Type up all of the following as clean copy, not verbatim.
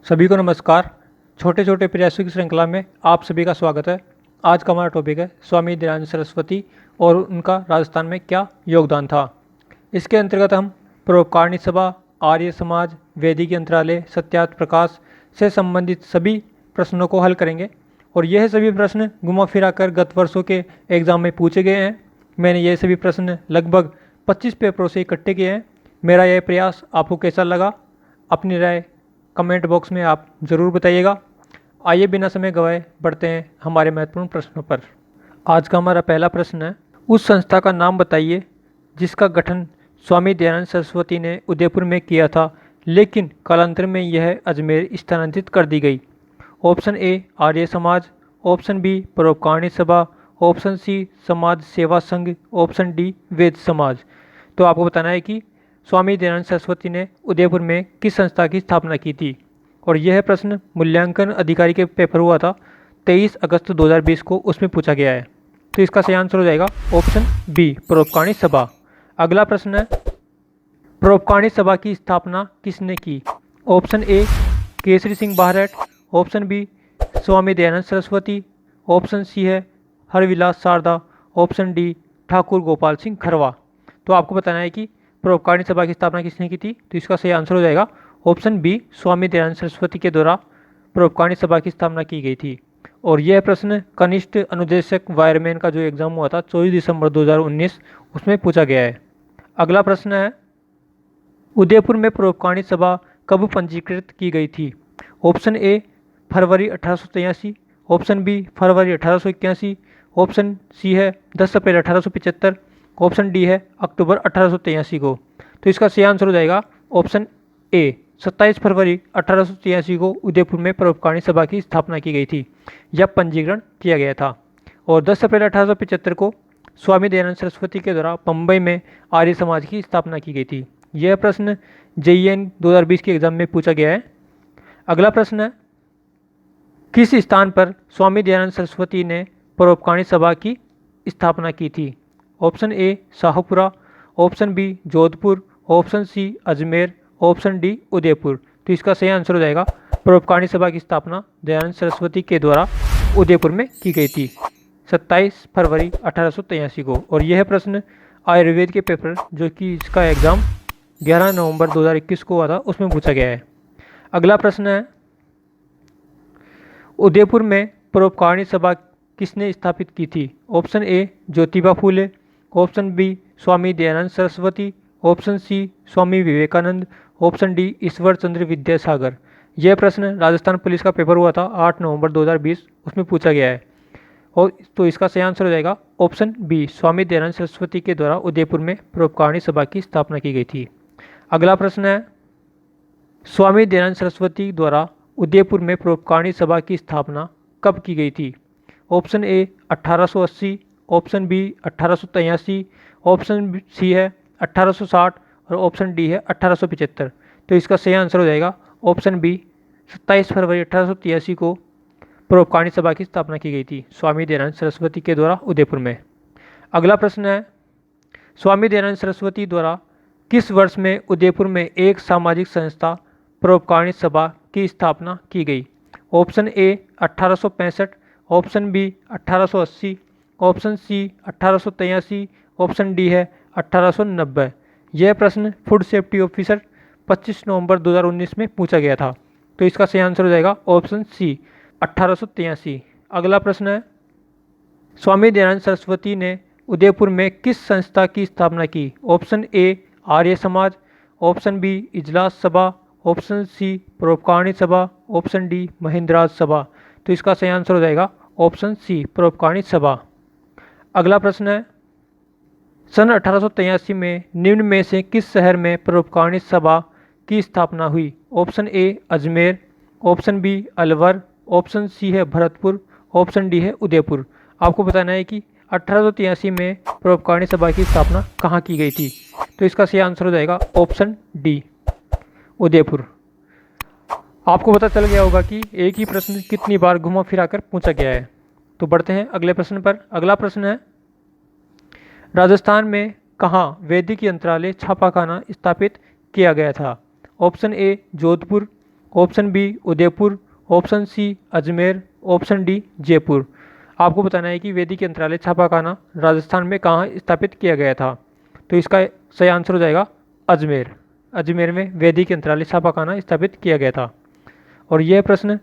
सभी को नमस्कार। छोटे छोटे प्रयासों की श्रृंखला में आप सभी का स्वागत है। आज का हमारा टॉपिक है स्वामी दयानंद सरस्वती और उनका राजस्थान में क्या योगदान था। इसके अंतर्गत हम परोपकारिणी सभा, आर्य समाज, वैदिक यंत्रालय, सत्यार्थ प्रकाश से संबंधित सभी प्रश्नों को हल करेंगे और यह सभी प्रश्न घुमा फिरा कर गत वर्षों के एग्ज़ाम में पूछे गए हैं। मैंने ये सभी प्रश्न लगभग 25 पेपरों से इकट्ठे किए हैं। मेरा यह प्रयास आपको कैसा लगा, अपनी राय कमेंट बॉक्स में आप ज़रूर बताइएगा। आइए बिना समय गवाए बढ़ते हैं हमारे महत्वपूर्ण प्रश्नों पर। आज का हमारा पहला प्रश्न है, उस संस्था का नाम बताइए जिसका गठन स्वामी दयानंद सरस्वती ने उदयपुर में किया था, लेकिन कालांतर में यह अजमेर स्थानांतरित कर दी गई। ऑप्शन ए आर्य समाज, ऑप्शन बी परोपकारिणी सभा, ऑप्शन सी समाज सेवा संघ, ऑप्शन डी वेद समाज। तो आपको बताना है कि स्वामी दयानंद सरस्वती ने उदयपुर में किस संस्था की स्थापना की थी और यह प्रश्न मूल्यांकन अधिकारी के पेपर हुआ था 23 अगस्त 2020 को, उसमें पूछा गया है। तो इसका सही आंसर हो जाएगा ऑप्शन बी परोपकारिणी सभा। अगला प्रश्न है, परोपकारिणी सभा की स्थापना किसने की। Option A Kesari Singh Barhat, option B Swami Dayanand Saraswati, option C है हरविलास शारदा, ऑप्शन डी ठाकुर गोपाल सिंह खरवा। तो आपको बताना है कि परोपकारिणी सभा की स्थापना किसने की थी। तो इसका सही आंसर हो जाएगा ऑप्शन बी स्वामी दयानंद सरस्वती के द्वारा परोपकारिणी सभा की स्थापना की गई थी। और यह प्रश्न कनिष्ठ अनुदेशक वायरमैन का जो एग्जाम हुआ था 24 दिसंबर 2019, उसमें पूछा गया है। अगला प्रश्न है, उदयपुर में परोपकारिणी सभा कब पंजीकृत की गई थी। ऑप्शन ए फरवरी 1883, ऑप्शन बी फरवरी 1881, ऑप्शन सी है 10 अप्रैल 1875, ऑप्शन डी है अक्टूबर 1883 को। तो इसका सही आंसर हो जाएगा ऑप्शन ए 27 फरवरी 1883 को उदयपुर में परोपकारिणी सभा की स्थापना की गई थी या पंजीकरण किया गया था। और 10 अप्रैल 1875 को स्वामी दयानंद सरस्वती के द्वारा बम्बई में आर्य समाज की स्थापना की गई थी। यह प्रश्न JEN 2020 के एग्जाम में पूछा गया है। अगला प्रश्न है, किस स्थान पर स्वामी दयानंद सरस्वती ने परोपकारिणी सभा की स्थापना की थी। Option A Shahpura, option B Jodhpur, option C Ajmer, option D Udaipur. तो इसका सही आंसर हो जाएगा परोपकारिणी सभा की स्थापना दयानंद सरस्वती के द्वारा उदयपुर में की गई थी 27 फरवरी 1883 को। और यह प्रश्न आयुर्वेद के पेपर जो कि इसका एग्ज़ाम 11 नवंबर 2021 को हुआ था, उसमें पूछा गया है। अगला प्रश्न है, उदयपुर में परोपकारिणी सभा किसने स्थापित की थी। Option A Jyotiba Phule, option B Swami Dayanand Saraswati, option C Swami Vivekananda, option D Ishwar Chandra Vidyasagar. यह प्रश्न राजस्थान पुलिस का पेपर हुआ था 8 नवंबर 2020, उसमें पूछा गया है। और तो इसका सही आंसर हो जाएगा ऑप्शन बी स्वामी दयानंद सरस्वती के द्वारा उदयपुर में परोपकारिणी सभा की स्थापना की गई थी। अगला प्रश्न है, स्वामी दयानंद सरस्वती द्वारा उदयपुर में परोपकारिणी सभा की स्थापना कब की गई थी। Option A 1880, option B 1883, option C है 1860 और ऑप्शन डी है 1875। तो इसका सही आंसर हो जाएगा ऑप्शन बी 27 फरवरी 1883 को परोपकारिणी सभा की स्थापना की गई थी स्वामी दयानंद सरस्वती के द्वारा उदयपुर में। अगला प्रश्न है, स्वामी दयानंद सरस्वती द्वारा किस वर्ष में उदयपुर में एक सामाजिक संस्था परोपकारिणी सभा की स्थापना की गई। Option A 1865, option B 1880, option C 1883, option D है 1890। यह प्रश्न फूड सेफ्टी ऑफिसर 25 नवंबर 2019 में पूछा गया था। तो इसका सही आंसर हो जाएगा ऑप्शन सी 1883। अगला प्रश्न है, स्वामी दयानंद सरस्वती ने उदयपुर में किस संस्था की स्थापना की। ऑप्शन ए आर्य समाज, ऑप्शन बी इजलास सभा, ऑप्शन सी परोपकारिणी सभा, ऑप्शन डी महिंद्राज सभा। तो इसका सही आंसर हो जाएगा ऑप्शन सी परोपकारिणी सभा। अगला प्रश्न है, सन 1883 में निम्न में से किस शहर में परोपकारिणी सभा की स्थापना हुई। Option A Ajmer, option B Alwar, option C है भरतपुर, ऑप्शन डी है उदयपुर। आपको बताना है कि 1883 में परोपकारिणी सभा की स्थापना कहाँ की गई थी। तो इसका सही आंसर हो जाएगा ऑप्शन डी उदयपुर। आपको पता चल गया होगा कि एक ही प्रश्न कितनी बार घुमा फिरा कर पूछा गया है। तो बढ़ते हैं अगले प्रश्न पर। अगला प्रश्न है, राजस्थान में कहाँ वैदिक यंत्रालय छापाखाना स्थापित किया गया था। Option A Jodhpur, option B Udaipur, option C Ajmer, option D Jaipur. आपको बताना है कि वैदिक यंत्रालय छापाखाना राजस्थान में कहाँ स्थापित किया गया था। तो इसका सही आंसर हो जाएगा अजमेर। अजमेर में वैदिक यंत्रालय छापाखाना स्थापित किया गया था। और यह प्रश्न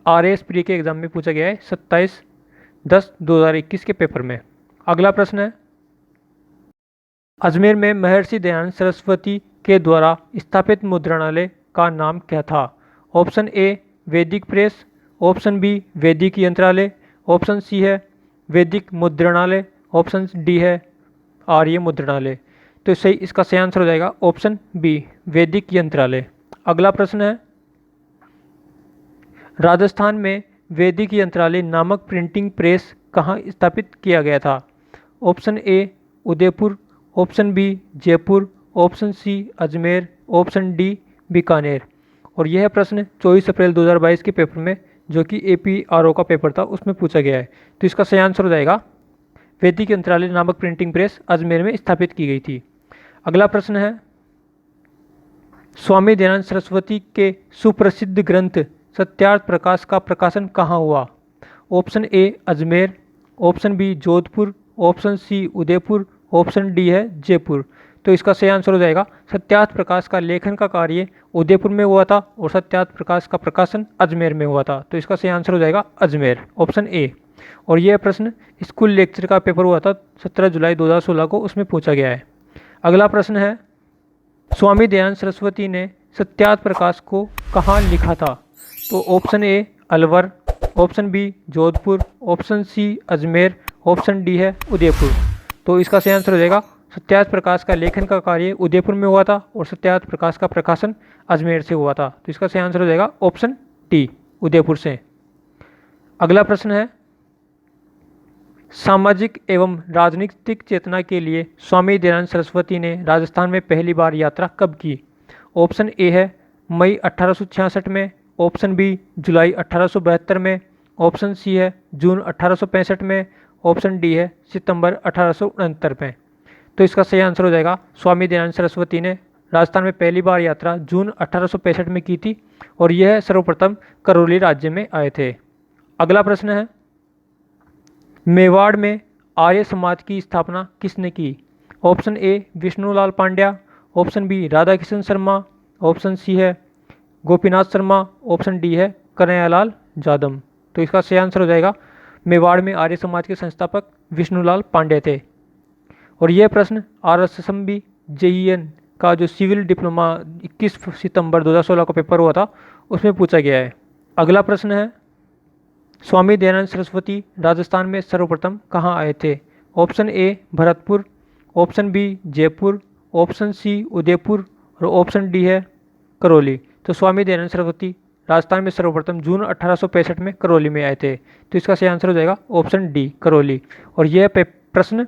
RAS प्री के एग्जाम में पूछा गया है 27/10/2021 के पेपर में। अगला प्रश्न है, अजमेर में महर्षि दयानंद सरस्वती के द्वारा स्थापित मुद्रणालय का नाम क्या था। ऑप्शन ए वैदिक प्रेस, ऑप्शन बी वैदिक यंत्रालय, ऑप्शन सी है वैदिक मुद्रणालय, ऑप्शन डी है आर्य मुद्रणालय। तो सही इसका सही आंसर हो जाएगा ऑप्शन बी वैदिक यंत्रालय। अगला प्रश्न है, राजस्थान में वैदिक यंत्रालय नामक प्रिंटिंग प्रेस कहाँ स्थापित किया गया था। Option A Udaipur, option B Jaipur, option C Ajmer, option D Bikaner. और यह प्रश्न 24 अप्रैल 2022 के पेपर में, जो कि APRO का पेपर था, उसमें पूछा गया है। तो इसका सही आंसर हो जाएगा वैदिक यंत्रालय नामक प्रिंटिंग प्रेस अजमेर में स्थापित की गई थी। अगला प्रश्न है, स्वामी दयानंद सरस्वती के सुप्रसिद्ध ग्रंथ सत्यार्थ प्रकाश का प्रकाशन कहाँ हुआ। Option A Ajmer, option B Jodhpur, option C Udaipur, option D है जयपुर। तो इसका सही आंसर हो जाएगा सत्यार्थ प्रकाश का लेखन का कार्य उदयपुर में हुआ था और सत्यार्थ प्रकाश का प्रकाशन अजमेर में हुआ था। तो इसका सही आंसर हो जाएगा अजमेर, ऑप्शन ए। और यह प्रश्न स्कूल लेक्चर का पेपर हुआ था 17 जुलाई 2016 को, उसमें पूछा गया है। अगला प्रश्न है, स्वामी दयानंद सरस्वती ने सत्यार्थ प्रकाश को कहाँ लिखा था। तो option A Alwar, option B Jodhpur, option C Ajmer, option D है उदयपुर। तो इसका सही आंसर हो जाएगा सत्यार्थ प्रकाश का लेखन का कार्य उदयपुर में हुआ था और सत्यार्थ प्रकाश का प्रकाशन अजमेर से हुआ था। तो इसका सही आंसर हो जाएगा ऑप्शन डी उदयपुर से। अगला प्रश्न है, सामाजिक एवं राजनीतिक चेतना के लिए स्वामी दयानंद सरस्वती ने राजस्थान में पहली बार यात्रा कब की। ऑप्शन ए है मई 1866 में, ऑप्शन बी जुलाई 1872 में, ऑप्शन सी है जून 1865 में, ऑप्शन डी है सितंबर 1869 में। तो इसका सही आंसर हो जाएगा स्वामी दयानंद सरस्वती ने राजस्थान में पहली बार यात्रा जून 1865 में की थी और यह सर्वप्रथम करौली राज्य में आए थे। अगला प्रश्न है, मेवाड़ में आर्य समाज की स्थापना किसने की। Option A Vishnulal Pandya, option B Radha Kishan Sharma, option C है गोपीनाथ शर्मा, ऑप्शन डी है कन्हैयालाल जादव। तो इसका सही आंसर हो जाएगा मेवाड़ में आर्य समाज के संस्थापक विष्णुलाल पांडे थे। और यह प्रश्न RSSB JEN का जो सिविल डिप्लोमा 21 सितंबर 2016 को पेपर हुआ था, उसमें पूछा गया है। अगला प्रश्न है, स्वामी दयानंद सरस्वती राजस्थान में सर्वप्रथम कहाँ आए थे। Option A Bharatpur, option B Jaipur, option C Udaipur और ऑप्शन डी है करौली। तो स्वामी दयानंद सरस्वती राजस्थान में सर्वप्रथम जून 1865 में करौली में आए थे। तो इसका सही आंसर हो जाएगा ऑप्शन डी करौली। और यह प्रश्न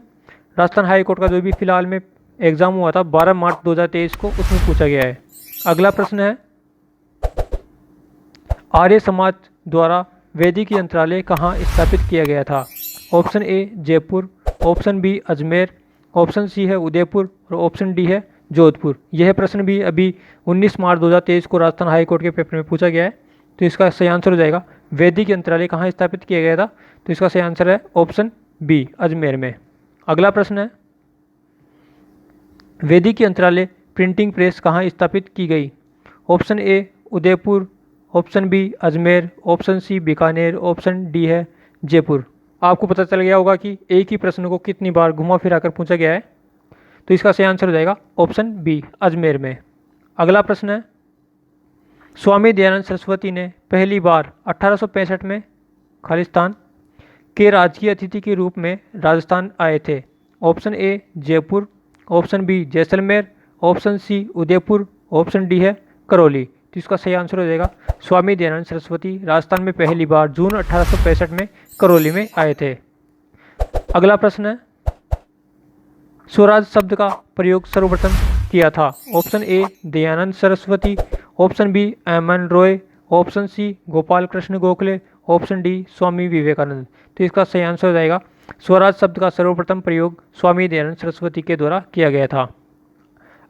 राजस्थान हाई कोर्ट का जो भी फिलहाल में एग्जाम हुआ था 12 मार्च 2023 को, उसमें पूछा गया है। अगला प्रश्न है, आर्य समाज द्वारा वैदिक यंत्रालय कहाँ स्थापित किया गया था। Option A Jaipur, option B Ajmer, option C है उदयपुर और ऑप्शन डी है जोधपुर। यह प्रश्न भी अभी 19 मार्च 2023 को राजस्थान हाई कोर्ट के पेपर में पूछा गया है। तो इसका सही आंसर हो जाएगा वैदिक यंत्रालय कहाँ स्थापित किया गया था। तो इसका सही आंसर है ऑप्शन बी अजमेर में। अगला प्रश्न है, वैदिक यंत्रालय प्रिंटिंग प्रेस कहाँ स्थापित की गई। Option A Udaipur, option B Ajmer, option C Bikaner, option D है जयपुर। आपको पता चल गया होगा कि एक ही प्रश्न को कितनी बार घुमा फिरा कर पूछा गया है। तो इसका सही आंसर हो जाएगा ऑप्शन बी अजमेर में। अगला प्रश्न है, स्वामी दयानंद सरस्वती ने पहली बार 1865 में खालिस्तान के राजकीय अतिथि के रूप में राजस्थान आए थे। Option A Jaipur, option B Jaisalmer, option C Udaipur, option D है करौली। तो इसका सही आंसर हो जाएगा स्वामी दयानंद सरस्वती राजस्थान में पहली बार जून 1865 में करौली में आए थे। अगला प्रश्न है, स्वराज शब्द का प्रयोग सर्वप्रथम किया था। Option A Dayanand Saraswati, option B M N. Roy, option C Gopal Krishna Gokhale, option D Swami Vivekananda. तो इसका सही आंसर हो जाएगा स्वराज शब्द का सर्वप्रथम प्रयोग स्वामी दयानंद सरस्वती के द्वारा किया गया था।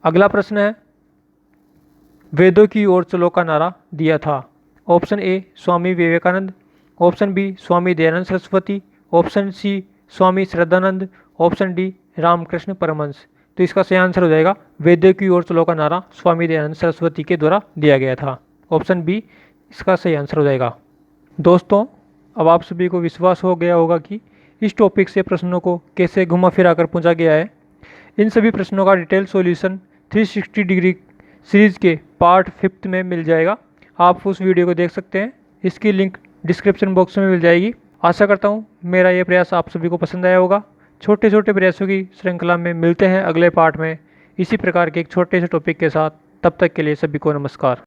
अगला प्रश्न है, वेदों की ओर चलो का नारा दिया था? Option A Swami Vivekananda, option B Swami Dayanand Saraswati, option C Swami Shraddhanand, option D Ramakrishna Paramhansa. तो इसका सही आंसर हो जाएगा वेदों की ओर चलो का नारा स्वामी दयानंद सरस्वती के द्वारा दिया गया था। ऑप्शन बी इसका सही आंसर हो जाएगा। दोस्तों, अब आप सभी को विश्वास हो गया होगा कि इस टॉपिक से प्रश्नों को कैसे घुमा फिरा कर पूछा गया है। इन सभी प्रश्नों का डिटेल सॉल्यूशन 360 डिग्री सीरीज के पार्ट 5 में मिल जाएगा। आप उस वीडियो को देख सकते हैं, इसकी लिंक डिस्क्रिप्शन बॉक्स में मिल जाएगी। आशा करता हूँ मेरा ये प्रयास आप सभी को पसंद आया होगा। छोटे छोटे प्रयासों की श्रृंखला में मिलते हैं अगले पार्ट में इसी प्रकार के एक छोटे से टॉपिक के साथ। तब तक के लिए सभी को नमस्कार।